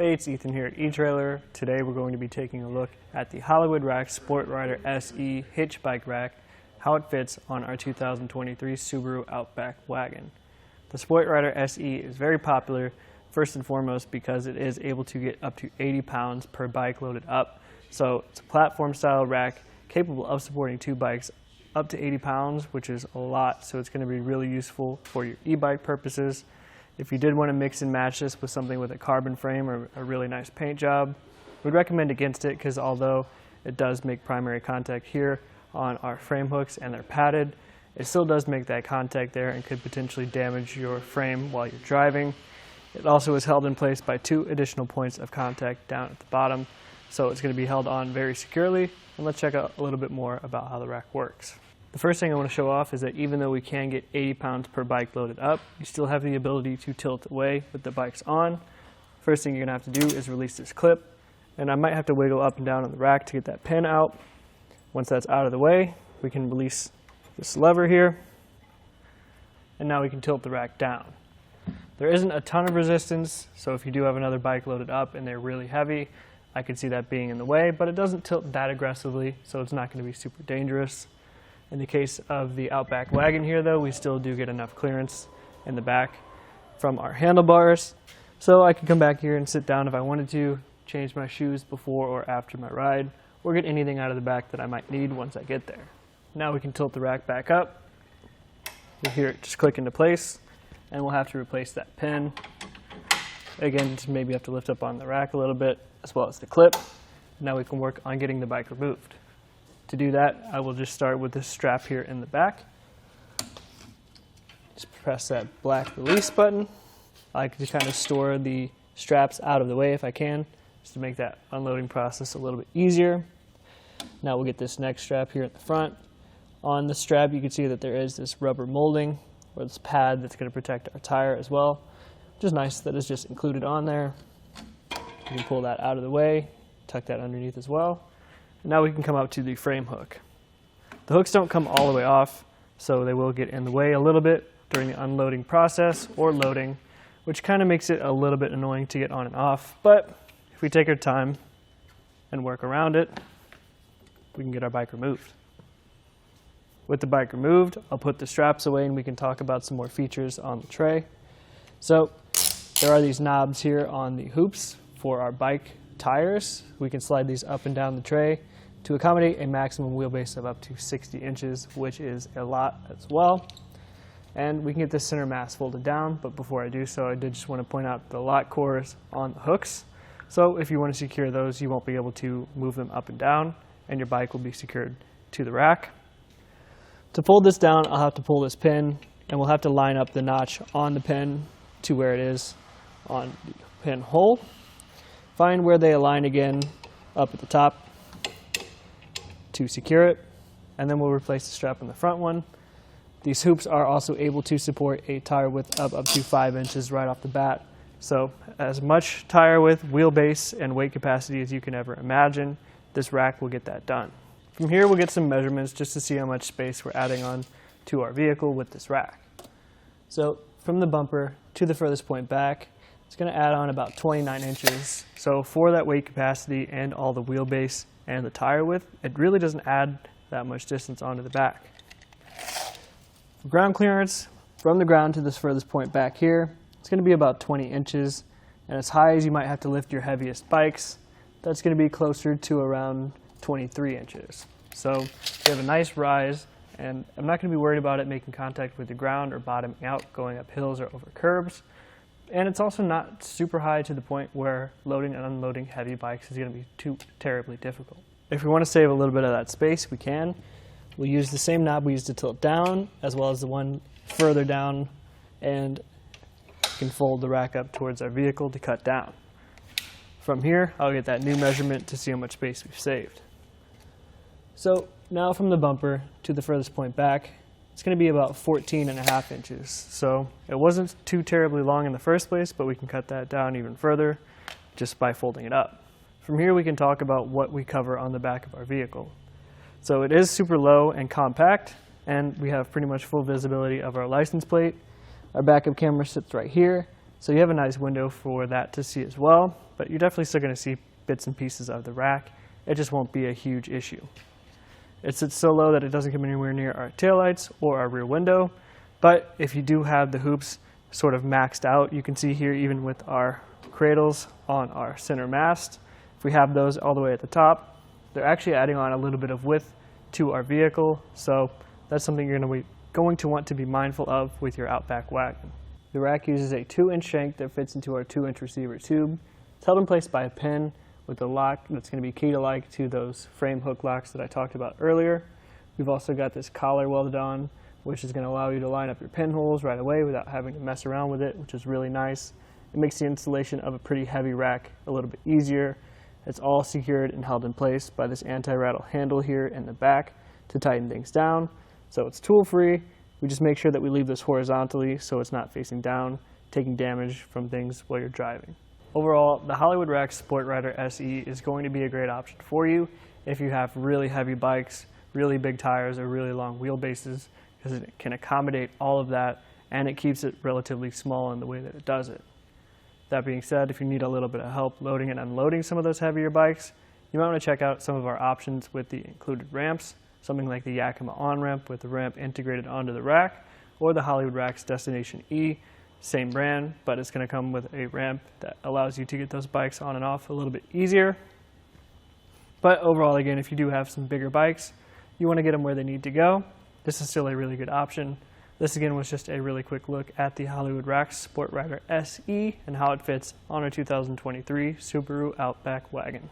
Hey, it's Ethan here at eTrailer. Today we're going to be taking a look at the Hollywood Rack Sport Rider SE Hitch Bike Rack, how it fits on our 2023 Subaru Outback Wagon. The Sport Rider SE is very popular, first and foremost because it is able to get up to 80 pounds per bike loaded up. So it's a platform style rack capable of supporting two bikes up to 80 pounds, which is a lot, so it's going to be really useful for your e-bike purposes. If you did want to mix and match this with something with a carbon frame or a really nice paint job, we'd recommend against it because although it does make primary contact here on our frame hooks and they're padded, it still does make that contact there and could potentially damage your frame while you're driving. It also is held in place by two additional points of contact down at the bottom, so it's going to be held on very securely. And let's check out a little bit more about how the rack works. The first thing I want to show off is that even though we can get 80 pounds per bike loaded up, you still have the ability to tilt away with the bikes on. First thing you're going to have to do is release this clip, and I might have to wiggle up and down on the rack to get that pin out. Once that's out of the way, we can release this lever here, and now we can tilt the rack down. There isn't a ton of resistance, so if you do have another bike loaded up and they're really heavy, I could see that being in the way, but it doesn't tilt that aggressively, so it's not going to be super dangerous. In the case of the Outback Wagon here, though, we still do get enough clearance in the back from our handlebars, so I can come back here and sit down if I wanted to, change my shoes before or after my ride, or get anything out of the back that I might need once I get there. Now we can tilt the rack back up. You'll hear it just click into place, and we'll have to replace that pin. Again, just maybe have to lift up on the rack a little bit, as well as the clip. Now we can work on getting the bike removed. To do that, I will just start with this strap here in the back. Just press that black release button. I like to kind of store the straps out of the way if I can, just to make that unloading process a little bit easier. Now we'll get this next strap here at the front. On the strap, you can see that there is this rubber molding, or this pad that's going to protect our tire as well, which is nice that it's just included on there. You can pull that out of the way, tuck that underneath as well. Now we can come up to the frame hook. The hooks don't come all the way off, so they will get in the way a little bit during the unloading process or loading, which kind of makes it a little bit annoying to get on and off. But if we take our time and work around it, we can get our bike removed. With the bike removed, I'll put the straps away and we can talk about some more features on the tray. So there are these knobs here on the hoops for our bike tires. We can slide these up and down the tray to accommodate a maximum wheelbase of up to 60 inches, which is a lot as well. And we can get this center mass folded down, but before I do so, I did just want to point out the lock cores on the hooks. So if you want to secure those, you won't be able to move them up and down, and your bike will be secured to the rack. To fold this down, I'll have to pull this pin, and we'll have to line up the notch on the pin to where it is on the pin hole. Find where they align again up at the top to secure it, and then we'll replace the strap on the front one. These hoops are also able to support a tire width of up to 5 inches right off the bat. So as much tire width, wheelbase, and weight capacity as you can ever imagine, this rack will get that done. From here we'll get some measurements just to see how much space we're adding on to our vehicle with this rack. So from the bumper to the furthest point back, it's going to add on about 29 inches. So for that weight capacity and all the wheelbase and the tire width, it really doesn't add that much distance onto the back. For ground clearance, from the ground to this furthest point back here, it's going to be about 20 inches. And as high as you might have to lift your heaviest bikes, that's going to be closer to around 23 inches. So you have a nice rise, and I'm not going to be worried about it making contact with the ground or bottoming out going up hills or over curbs. And it's also not super high to the point where loading and unloading heavy bikes is going to be too terribly difficult. If we want to save a little bit of that space, we can. We'll use the same knob we used to tilt down, as well as the one further down, and we can fold the rack up towards our vehicle to cut down. From here, I'll get that new measurement to see how much space we've saved. So now from the bumper to the furthest point back, it's going to be about 14.5 inches. So it wasn't too terribly long in the first place, but we can cut that down even further just by folding it up. From here we can talk about what we cover on the back of our vehicle. So it is super low and compact, and we have pretty much full visibility of our license plate. Our backup camera sits right here. So you have a nice window for that to see as well, but you're definitely still going to see bits and pieces of the rack. It just won't be a huge issue. It sits so low that it doesn't come anywhere near our taillights or our rear window, but if you do have the hoops sort of maxed out, you can see here even with our cradles on our center mast, if we have those all the way at the top, they're actually adding on a little bit of width to our vehicle, so that's something you're going to want to be mindful of with your Outback wagon. The rack uses a 2-inch shank that fits into our 2-inch receiver tube. It's held in place by a pin with a lock that's going to be key-to-like to those frame hook locks that I talked about earlier. We've also got this collar welded on, which is going to allow you to line up your pinholes right away without having to mess around with it, which is really nice. It makes the installation of a pretty heavy rack a little bit easier. It's all secured and held in place by this anti-rattle handle here in the back to tighten things down. So it's tool-free. We just make sure that we leave this horizontally so it's not facing down, taking damage from things while you're driving. Overall, the Hollywood Rack Sport Rider SE is going to be a great option for you if you have really heavy bikes, really big tires, or really long wheelbases, because it can accommodate all of that and it keeps it relatively small in the way that it does it. That being said, if you need a little bit of help loading and unloading some of those heavier bikes, you might want to check out some of our options with the included ramps, something like the Yakima on-ramp with the ramp integrated onto the rack, or the Hollywood Rack's Destination E, same brand, but it's going to come with a ramp that allows you to get those bikes on and off a little bit easier. But overall, again, if you do have some bigger bikes, you want to get them where they need to go, this is still a really good option. This again was just a really quick look at the Hollywood Rack Sport Rider SE and how it fits on our 2023 Subaru Outback Wagon.